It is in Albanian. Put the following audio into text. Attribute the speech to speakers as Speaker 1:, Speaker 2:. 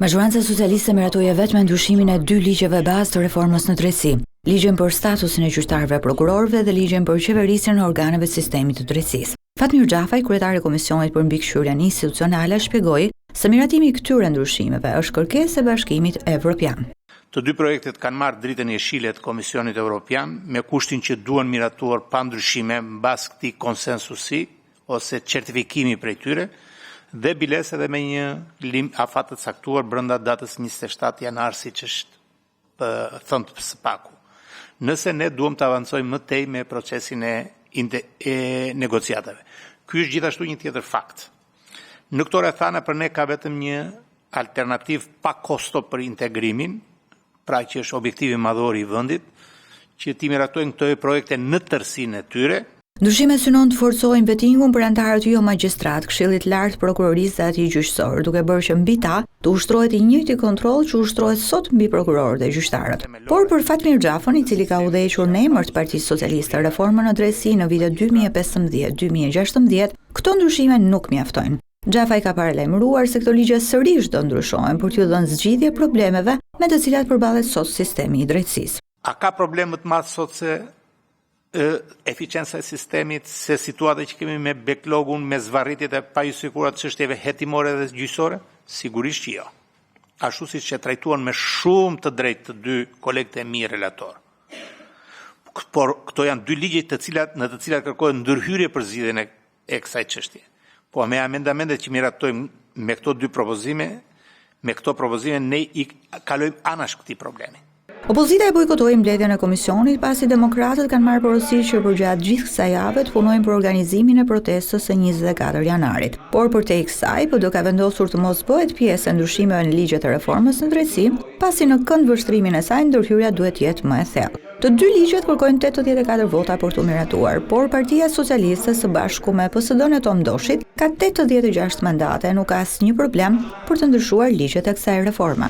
Speaker 1: Majoranca socialiste miratoi vetëm ndryshimin e 2 ligjeve bazë të reformës në drejtësi, ligjin për statusin e gjyqtarëve prokurorëve dhe ligjin për qeverisjen e organeve të sistemit të drejtësisë. Fatmir Xhafaj, kryetari i Komisionit për mbikëqyrjen institucionale, shpjegoi se miratimi i këtyre ndryshimeve është kërkesë e Bashkimit Evropian.
Speaker 2: Të dy projektet kanë marrë dritën jeshile të Komisionit Evropian me kushtin që duhen miratuar pa ndryshime mbas këtij konsensusi ose certifikimi prej tyre dhe biles edhe me një afat të caktuar brenda datës 27 janar siç është thënë së paku. Nëse ne duam të avancojmë më tej me procesin e negociatave. Ky është gjithashtu një tjetër fakt. Në këto rrethana për ne ka vetëm një alternativë pa kosto për integrimin, pra që është objektivi madhor i vendit, që ti miratojnë këto projekte në tërësinë e tyre.
Speaker 1: Ndryshimet synon të forcojnë vettingun për anëtarët jo magjistrat, Këshillit Lart Prokurorisë dhe atij gjyqësor, duke bërë që mbi ta të ushtrohet i njëjti kontroll që ushtrohet sot mbi prokurorët dhe gjyqtarët. Por për Fatmir Xhafën, i cili ka udhëhequr në emër të Partisë Socialiste reformën në drejtësi në vitet 2015-2016, këto ndryshime nuk mjaftojnë. Xhafaj ka paralajmëruar se këto ligje sërish do ndryshohen për t'u dhënë zgjidhje problemeve me të cilat përballet sot sistemi i drejtësisë.
Speaker 2: A ka problem më të madh sot se eficienca e sistemit, se situata që kemi me backlogun, me zvarritjet e pajisura të çështjeve hetimore dhe gjyqësore? Sigurisht që jo. Ashtu siç e trajtuan me shumë të drejtë të dy kolegët e mi relator. Por këto janë dy ligje në të cilat kërkohet ndërhyrje për zgjidhjen e kësaj çështje. Po me amendamentet që miratojmë me këto dy propozime, ne i kalojmë anash këtij problemi.
Speaker 1: Opozita e bojkotoi mbledhjen e komisionit pasi demokratët kanë marrë porosi që përgjatë gjithë kësaj jave të punojnë për organizimin e protestës së 24 janarit. Por përtej kësaj, PD ka vendosur të mos bëhet pjesë e ndryshimeve në ligjet e reformës në drejtësi, pasi në këndvështrimin e saj ndërhyrja duhet të jetë më e thellë. Të dy ligjet kërkojnë 84 vota për të miratuar, por Partia Socialiste së bashku me PSD-n e Tom Doshit ka 86 mandate, nuk ka asnjë problem për të ndryshuar ligjet e kësaj reforme.